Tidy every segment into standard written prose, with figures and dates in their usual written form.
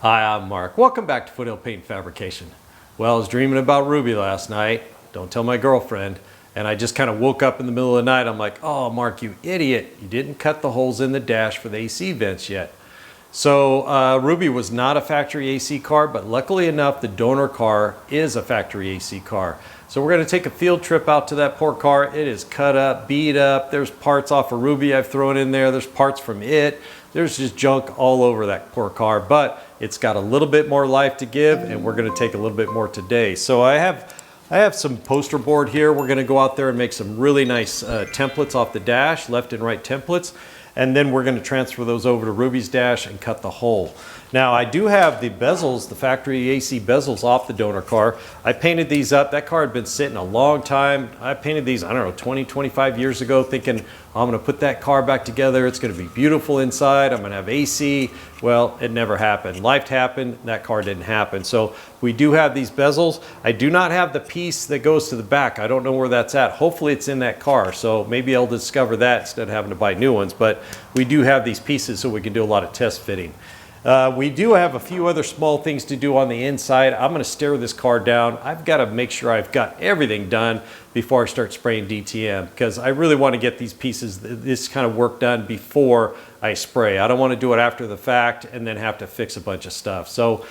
Hi, I'm Mark. Welcome back to Foothill Paint Fabrication. Well, I was dreaming about Ruby last night. Don't tell my girlfriend. And I just kind of woke up in the middle of the night. I'm like, oh, Mark, you idiot. You didn't cut the holes in the dash for the AC vents yet. So Ruby was not a factory AC car, but luckily enough, the donor car is a factory AC car. So we're going to take a field trip out to that poor car. It is cut up, beat up. There's parts off of Ruby I've thrown in there. There's parts from it. There's just junk all over that poor car, but it's got a little bit more life to give, and we're going to take a little bit more today. So I have some poster board here. We're going to go out there and make some really nice templates off the dash, left and right templates. And then we're going to transfer those over to Ruby's dash and cut the hole. Now I do have the bezels, the factory AC bezels off the donor car. I painted these up. That car had been sitting a long time. I painted these, I don't know, 20, 25 years ago thinking, I'm going to put that car back together. It's going to be beautiful inside. I'm going to have AC. Well, it never happened. Life happened. That car didn't happen. So we do have these bezels. I do not have the piece that goes to the back. I don't know where that's at. Hopefully it's in that car. So maybe I'll discover that instead of having to buy new ones. But we do have these pieces so we can do a lot of test fitting. We do have a few other small things to do on the inside. I'm going to stare this car down. I've got to make sure I've got everything done before I start spraying DTM, because I really want to get these pieces, this kind of work done before I spray. I don't want to do it after the fact and then have to fix a bunch of stuff. So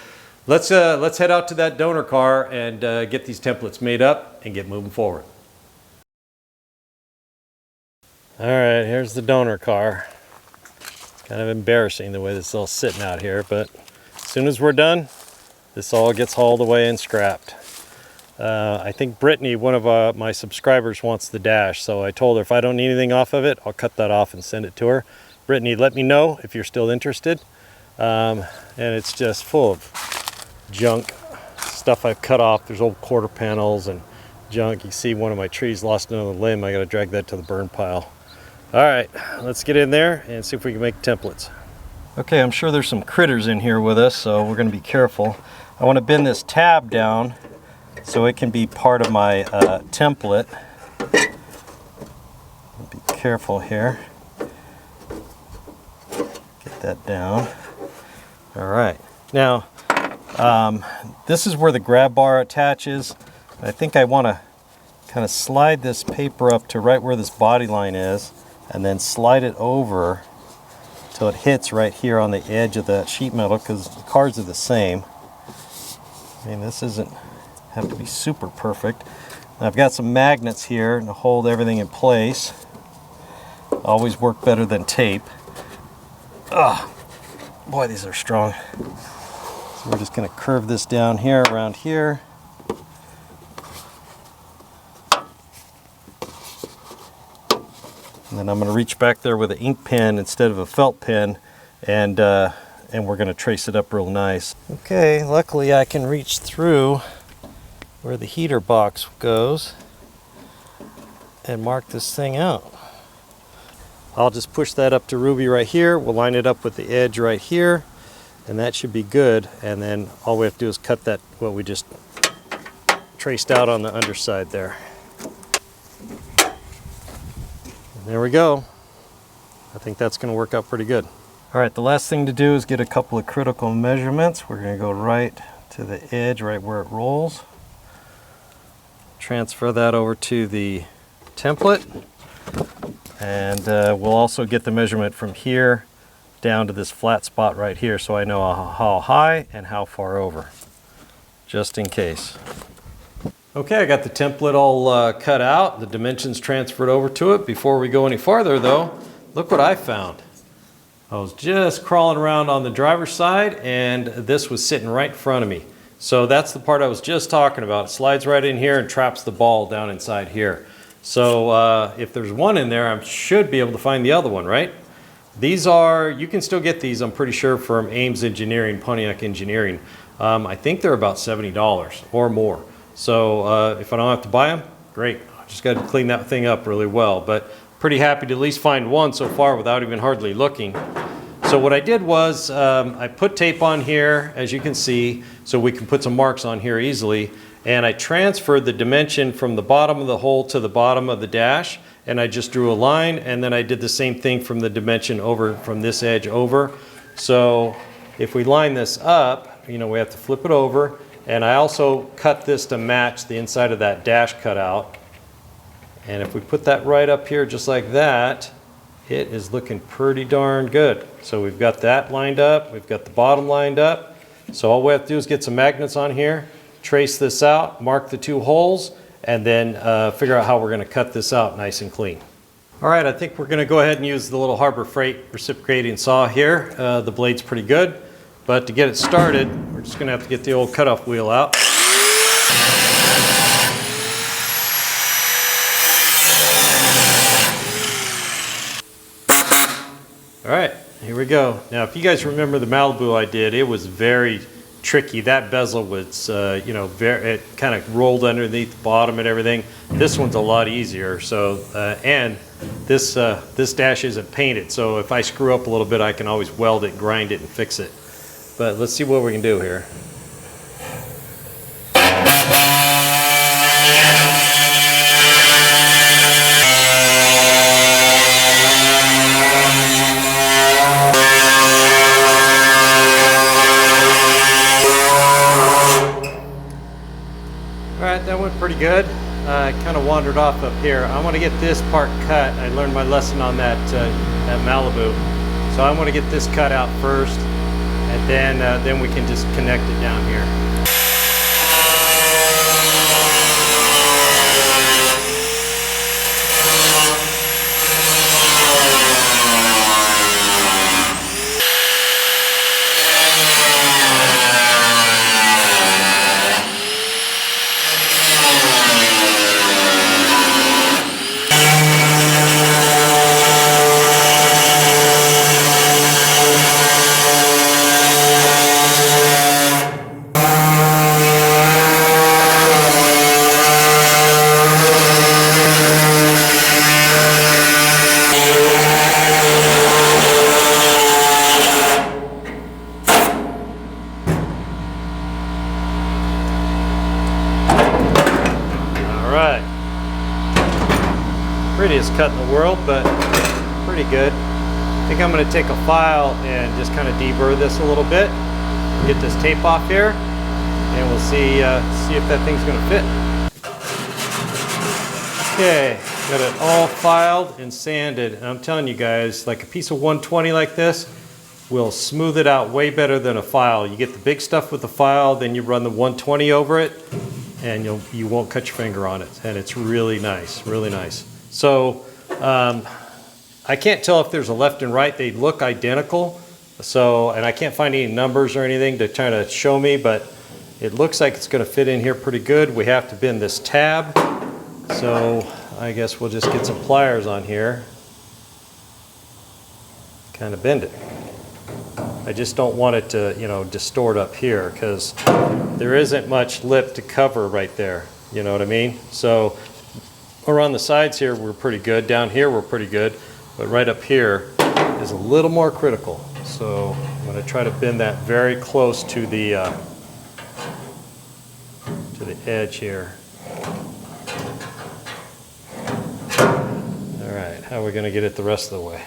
let's head out to that donor car and get these templates made up and get moving forward. All right, here's the donor car. Kind of embarrassing the way this is all sitting out here, but as soon as we're done, this all gets hauled away and scrapped. I think Brittany, one of my subscribers, wants the dash, so I told her if I don't need anything off of it, I'll cut that off and send it to her. Brittany, let me know if you're still interested. And it's just full of junk, stuff I've cut off. There's old quarter panels and junk. You see one of my trees lost another limb. I got to drag that to the burn pile. All right, let's get in there and see if we can make templates. Okay, I'm sure there's some critters in here with us, so we're going to be careful. I want to bend this tab down so it can be part of my template. Be careful here. Get that down. All right, now this is where the grab bar attaches. I think I want to kind of slide this paper up to right where this body line is, and then slide it over till it hits right here on the edge of that sheet metal, because the cars are the same. I mean, this doesn't have to be super perfect. And I've got some magnets here to hold everything in place. Always work better than tape. Ah, boy, these are strong. So we're just going to curve this down here, around here. And then I'm going to reach back there with an ink pen instead of a felt pen, and we're going to trace it up real nice. Okay, luckily I can reach through where the heater box goes and mark this thing out. I'll just push that up to Ruby right here. We'll line it up with the edge right here, and that should be good. And then all we have to do is cut that, what we just traced out on the underside there. There we go. I think that's going to work out pretty good. All right, the last thing to do is get a couple of critical measurements. We're going to go right to the edge, right where it rolls. Transfer that over to the template. And we'll also get the measurement from here down to this flat spot right here, so I know how high and how far over, just in case. Okay, I got the template all cut out, the dimensions transferred over to it. Before we go any farther though, look what I found. I was just crawling around on the driver's side and this was sitting right in front of me. So that's the part I was just talking about. It slides right in here and traps the ball down inside here. So if there's one in there, I should be able to find the other one, right? These are, you can still get these, I'm pretty sure, from Ames Engineering, Pontiac Engineering. I think they're about $70 or more. So if I don't have to buy them, great. I just got to clean that thing up really well. But pretty happy to at least find one so far without even hardly looking. So what I did was I put tape on here, as you can see, so we can put some marks on here easily. And I transferred the dimension from the bottom of the hole to the bottom of the dash. And I just drew a line, and then I did the same thing from the dimension over, from this edge over. So if we line this up, you know, we have to flip it over. And I also cut this to match the inside of that dash cutout. And if we put that right up here just like that, it is looking pretty darn good. So we've got that lined up, we've got the bottom lined up. So all we have to do is get some magnets on here, trace this out, mark the 2 holes, and then figure out how we're gonna cut this out nice and clean. All right, I think we're gonna go ahead and use the little Harbor Freight reciprocating saw here. The blade's pretty good, but to get it started, we're just gonna have to get the old cutoff wheel out. All right, here we go. Now, if you guys remember the Malibu I did, it was very tricky. That bezel was, you know, it kind of rolled underneath the bottom and everything. This one's a lot easier. So, and this dash isn't painted. So if I screw up a little bit, I can always weld it, grind it, and fix it. But let's see what we can do here. That went pretty good. I kind of wandered off up here. I want to get this part cut. I learned my lesson on that at Malibu. So I want to get this cut out first, and then we can just connect it down here. Prettiest cut in the world, but pretty good. I think I'm going to take a file and just kind of deburr this a little bit, get this tape off here, and we'll see if that thing's going to fit. Okay, got it all filed and sanded, and I'm telling you guys, like a piece of 120 like this will smooth it out way better than a file. You get the big stuff with the file, then you run the 120 over it, and you won't cut your finger on it, and it's really nice, really nice. So I can't tell if there's a left and right. They look identical. So, and I can't find any numbers or anything to try to show me, but it looks like it's going to fit in here pretty good. We have to bend this tab. So I guess we'll just get some pliers on here. Kind of bend it. I just don't want it to, you know, distort up here because there isn't much lip to cover right there. You know what I mean? So around the sides here, we're pretty good. Down here, we're pretty good. But right up here is a little more critical. So I'm going to try to bend that very close to the edge here. All right, how are we going to get it the rest of the way?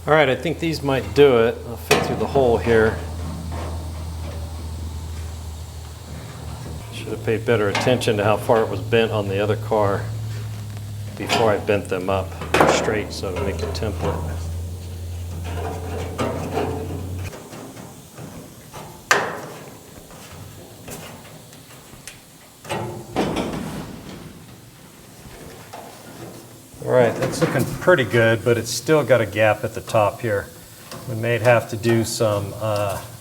All right, I think these might do it. I'll fit through the hole here. Should have paid better attention to how far it was bent on the other car before I bent them up straight so to make the template. All right, that's looking pretty good, but it's still got a gap at the top here. We may have to do some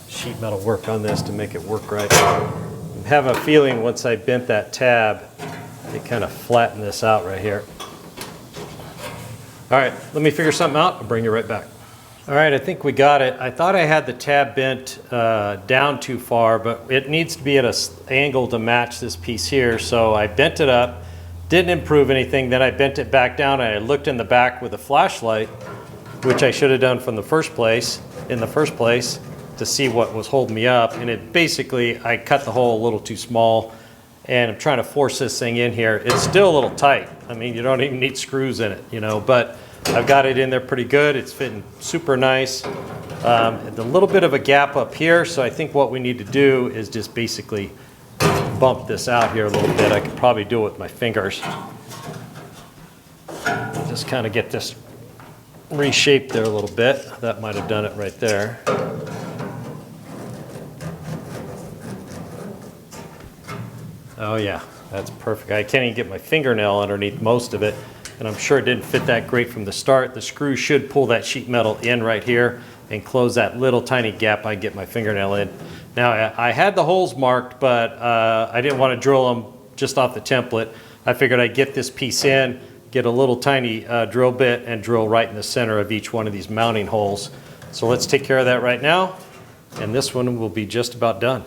sheet metal work on this to make it work right. I have a feeling once I bent that tab, it kind of flattened this out right here. All right, let me figure something out. I'll bring you right back. All right, I think we got it. I thought I had the tab bent down too far, but it needs to be at an angle to match this piece here. So I bent it up, didn't improve anything. Then I bent it back down and I looked in the back with a flashlight, which I should have done from the first place, to see what was holding me up. And it basically, I cut the hole a little too small and I'm trying to force this thing in here. It's still a little tight. I mean, you don't even need screws in it, you know, but I've got it in there pretty good. It's fitting super nice. A little bit of a gap up here, so I think what we need to do is just basically bump this out here a little bit. I could probably do it with my fingers. Just kind of get this reshaped there a little bit. That might have done it right there. Oh yeah, that's perfect. I can't even get my fingernail underneath most of it, and I'm sure it didn't fit that great from the start. The screw should pull that sheet metal in right here and close that little tiny gap I get my fingernail in. Now, I had the holes marked, but I didn't want to drill them just off the template. I figured I'd get this piece in, get a little tiny drill bit, and drill right in the center of each one of these mounting holes. So let's take care of that right now, and this one will be just about done.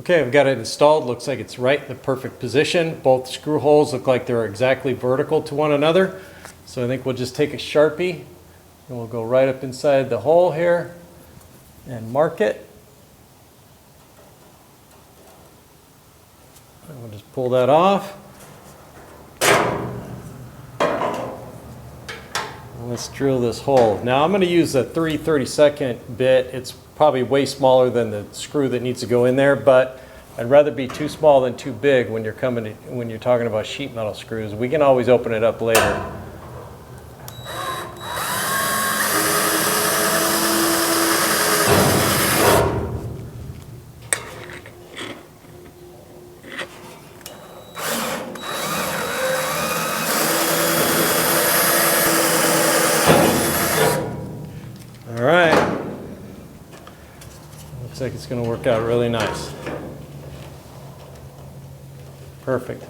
Okay, I've got it installed. Looks like it's right in the perfect position. Both screw holes look like they're exactly vertical to one another. So I think we'll just take a Sharpie and we'll go right up inside the hole here and mark it. And we'll just pull that off. And let's drill this hole. Now I'm going to use a 3/32 bit. It's probably way smaller than the screw that needs to go in there, but I'd rather be too small than too big when you're talking about sheet metal screws. We can always open it up later. All right. Looks like it's going to work out really nice. Perfect.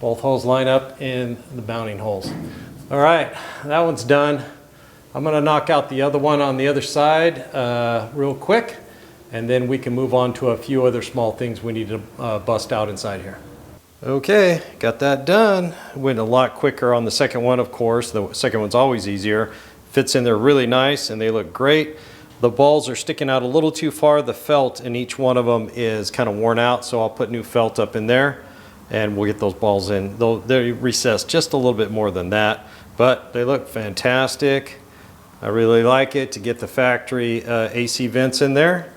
Both holes line up in the mounting holes. All right, that one's done. I'm going to knock out the other one on the other side real quick, and then we can move on to a few other small things we need to bust out inside here. Okay, got that done. Went a lot quicker on the second one, of course. The second one's always easier. Fits in there really nice, and they look great. The balls are sticking out a little too far. The felt in each one of them is kind of worn out, so I'll put new felt up in there, and we'll get those balls in. They're recessed just a little bit more than that, but they look fantastic. I really like it to get the factory AC vents in there.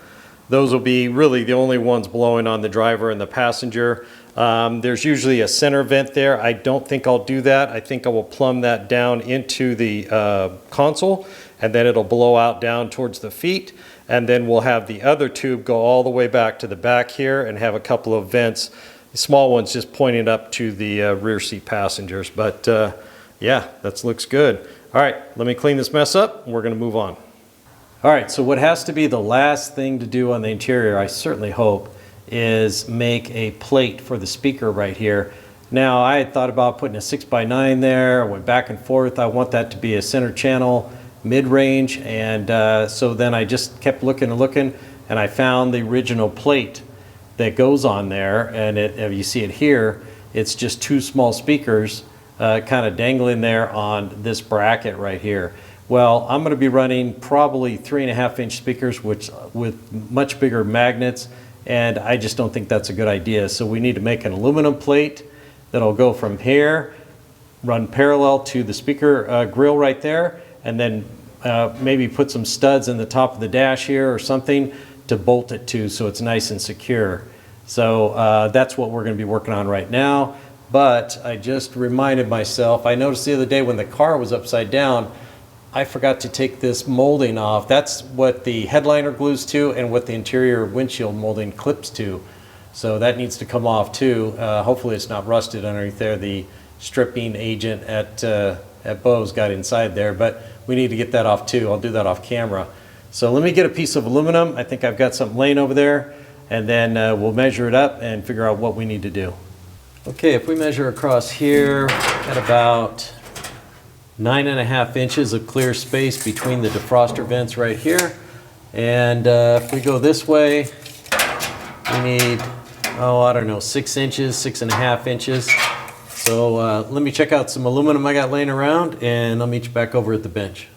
Those will be really the only ones blowing on the driver and the passenger. There's usually a center vent there. I don't think I'll do that. I think I will plumb that down into the console, and then it'll blow out down towards the feet, and then we'll have the other tube go all the way back to the back here and have a couple of vents, small ones just pointing up to the rear seat passengers. But yeah, that looks good. All right, let me clean this mess up and we're going to move on. All right, so what has to be the last thing to do on the interior, I certainly hope, is make a plate for the speaker right here. Now, I had thought about putting a 6x9 there. I went back and forth. I want that to be a center channel mid-range, and so then I just kept looking and looking, and I found the original plate that goes on there, and if you see it here, it's just two small speakers kind of dangling there on this bracket right here. Well, I'm going to be running probably 3.5-inch speakers, which with much bigger magnets, and I just don't think that's a good idea. So we need to make an aluminum plate that'll go from here, run parallel to the speaker grill right there, and then maybe put some studs in the top of the dash here or something to bolt it to so it's nice and secure. So that's what we're going to be working on right now. But I just reminded myself, I noticed the other day when the car was upside down, I forgot to take this molding off. That's what the headliner glues to and what the interior windshield molding clips to. So that needs to come off too. Hopefully it's not rusted underneath there. The stripping agent at Bose got inside there, but we need to get that off too. I'll do that off camera. So let me get a piece of aluminum. I think I've got something laying over there, and then we'll measure it up and figure out what we need to do. Okay, if we measure across here at about 9.5 inches of clear space between the defroster vents right here, and if we go this way, we need, oh, I don't know, 6 inches, 6.5 inches. So let me check out some aluminum I got laying around, and I'll meet you back over at the bench.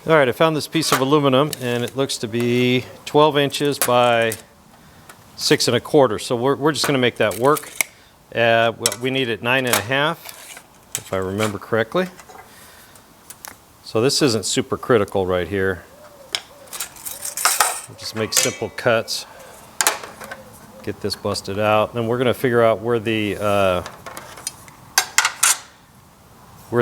All right, I found this piece of aluminum, and it looks to be 12 inches by 6 1/4. So we're just going to make that work. We need it 9.5, if I remember correctly. So this isn't super critical right here. We'll just make simple cuts. Get this busted out. Then we're going to figure out where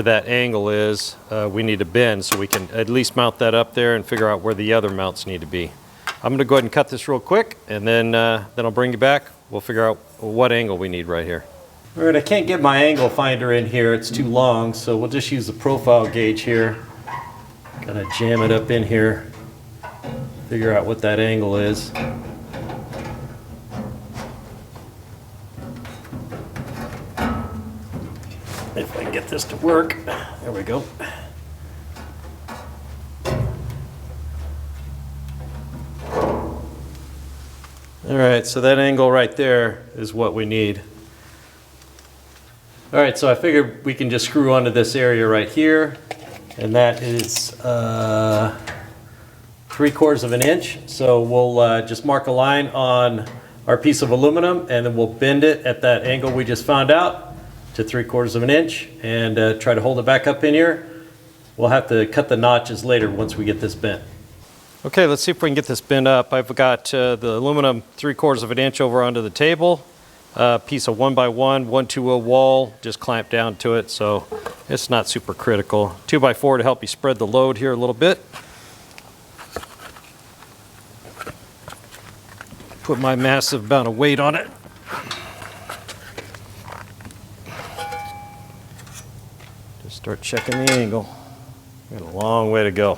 that angle is. We need to bend so we can at least mount that up there and figure out where the other mounts need to be. I'm going to go ahead and cut this real quick, and then I'll bring you back. We'll figure out what angle we need right here. All right, I can't get my angle finder in here. It's too long, so we'll just use the profile gauge here. Gotta jam it up in here, figure out what that angle is. If I can get this to work. There we go. All right, so that angle right there is what we need. All right, so I figured we can just screw onto this area right here, and that is 3/4 of an inch. So we'll just mark a line on our piece of aluminum, and then we'll bend it at that angle we just found out to 3/4 of an inch, and try to hold it back up in here. We'll have to cut the notches later once we get this bent. Okay, let's see if we can get this bent up. I've got the aluminum 3/4 of an inch over onto the table. Piece of 1x1, 120 wall, just clamped down to it, so it's not super critical. 2x4 to help you spread the load here a little bit. Put my massive amount of weight on it. Just start checking the angle. Got a long way to go.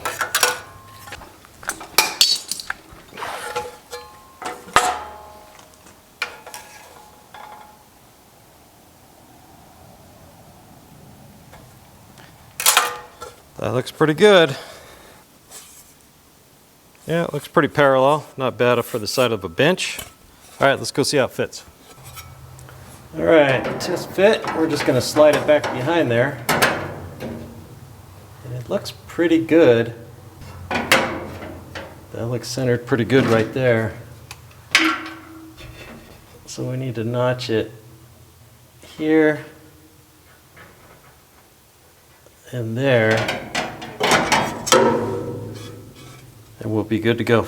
That looks pretty good. Yeah, it looks pretty parallel. Not bad for the side of a bench. All right, let's go see how it fits. All right, test fit. We're just going to slide it back behind there. And it looks pretty good. That looks centered pretty good right there. So we need to notch it here and there, and we'll be good to go.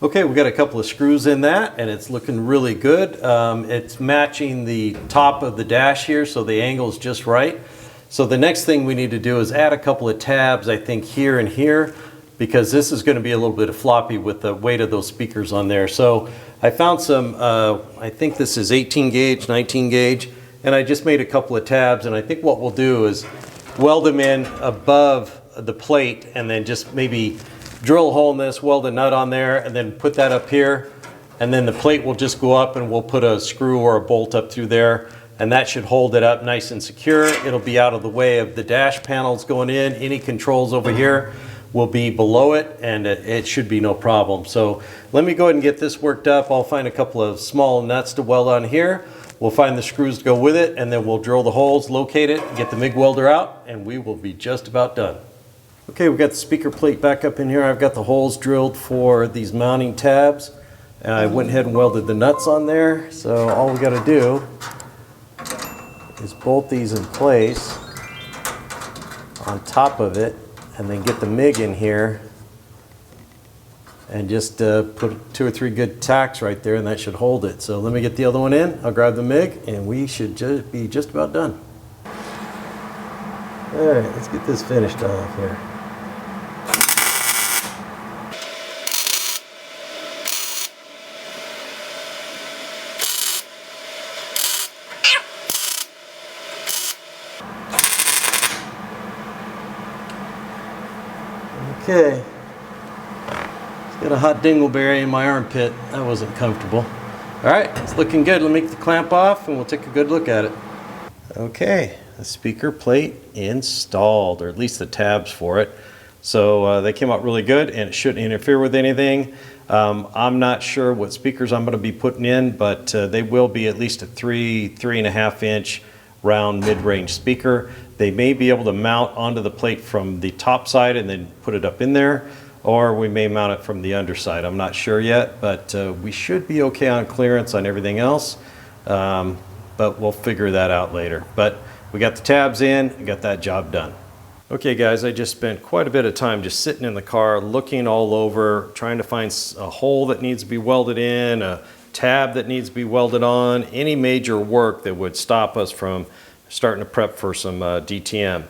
Okay, we got a couple of screws in that, and it's looking really good. It's matching the top of the dash here, so the angle is just right. So the next thing we need to do is add a couple of tabs, I think here and here, because this is going to be a little bit of floppy with the weight of those speakers on there. So I found some, I think this is 18 gauge, 19 gauge, and I just made a couple of tabs, and I think what we'll do is weld them in above the plate, and then just maybe drill a hole in this, weld a nut on there, and then put that up here, and then the plate will just go up, and we'll put a screw or a bolt up through there, and that should hold it up nice and secure. It'll be out of the way of the dash panels going in. Any controls over here will be below it, and it should be no problem. So let me go ahead and get this worked up. I'll find a couple of small nuts to weld on here. We'll find the screws to go with it, and then we'll drill the holes, locate it, get the MIG welder out, and we will be just about done. Okay, we've got the speaker plate back up in here. I've got the holes drilled for these mounting tabs. And I went ahead and welded the nuts on there. So all we got to do is bolt these in place on top of it, and then get the MIG in here, and just put 2 or 3 good tacks right there, and that should hold it. So let me get the other one in. I'll grab the MIG, and we should be just about done. All right, let's get this finished off here. Okay. Got a hot dingleberry in my armpit. That wasn't comfortable. All right, it's looking good. Let me get the clamp off, and we'll take a good look at it. Okay, the speaker plate installed, or at least the tabs for it. So they came out really good, and it shouldn't interfere with anything. I'm not sure what speakers I'm going to be putting in, but they will be at least a 3.5 inch round mid-range speaker. They may be able to mount onto the plate from the top side and then put it up in there, or we may mount it from the underside. I'm not sure yet, but we should be okay on clearance on everything else. but we'll figure that out later. But we got the tabs in, we got that job done. Okay guys, I just spent quite a bit of time just sitting in the car, looking all over, trying to find a hole that needs to be welded in, a tab that needs to be welded on, any major work that would stop us from starting to prep for some DTM.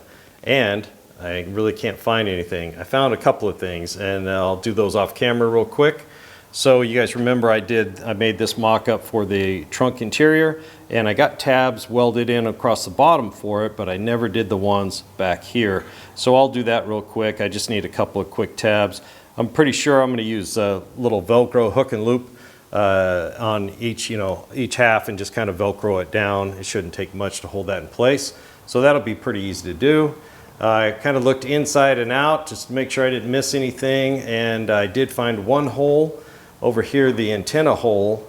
And I really can't find anything. I found a couple of things, and I'll do those off camera real quick. So you guys remember I made this mock-up for the trunk interior, and I got tabs welded in across the bottom for it, but I never did the ones back here. So I'll do that real quick. I just need a couple of quick tabs. I'm pretty sure I'm going to use a little Velcro hook and loop on each half, and just kind of Velcro it down. It shouldn't take much to hold that in place. So that'll be pretty easy to do. I kind of looked inside and out just to make sure I didn't miss anything, and I did find one hole over here. The antenna hole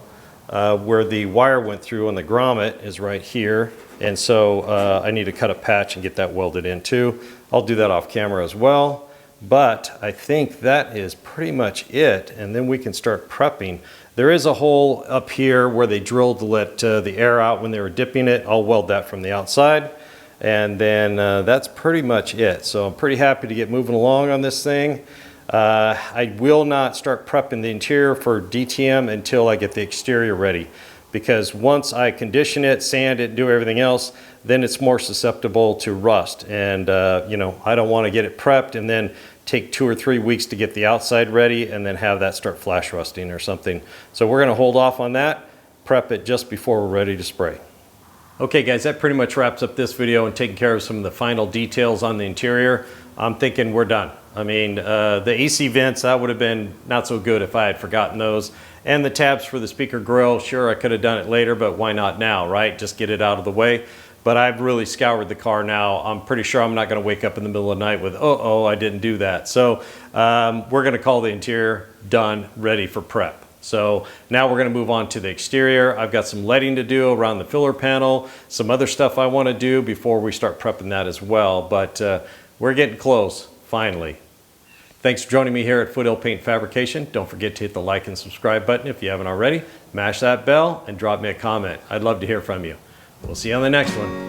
where the wire went through on the grommet is right here, and so I need to cut a patch and get that welded in too. I'll do that off camera as well, but I think that is pretty much it, and then we can start prepping. There is a hole up here where they drilled to let the air out when they were dipping it. I'll weld that from the outside. And then that's pretty much it. So I'm pretty happy to get moving along on this thing. I will not start prepping the interior for DTM until I get the exterior ready, because once I condition it, sand it, do everything else, then it's more susceptible to rust. And I don't want to get it prepped and then take 2 or 3 weeks to get the outside ready and then have that start flash rusting or something. So we're going to hold off on that, prep it just before we're ready to spray. Okay guys, that pretty much wraps up this video and taking care of some of the final details on the interior. I'm thinking we're done. I mean, the AC vents, that would have been not so good if I had forgotten those. And the tabs for the speaker grill, sure, I could have done it later, but why not now, right? Just get it out of the way. But I've really scoured the car now. I'm pretty sure I'm not gonna wake up in the middle of the night with, oh, I didn't do that. So we're gonna call the interior done, ready for prep. So now we're going to move on to the exterior. I've got some leading to do around the filler panel, some other stuff I want to do before we start prepping that as well. But we're getting close, finally. Thanks for joining me here at Foothill Paint Fabrication. Don't forget to hit the like and subscribe button if you haven't already. Mash that bell and drop me a comment. I'd love to hear from you. We'll see you on the next one.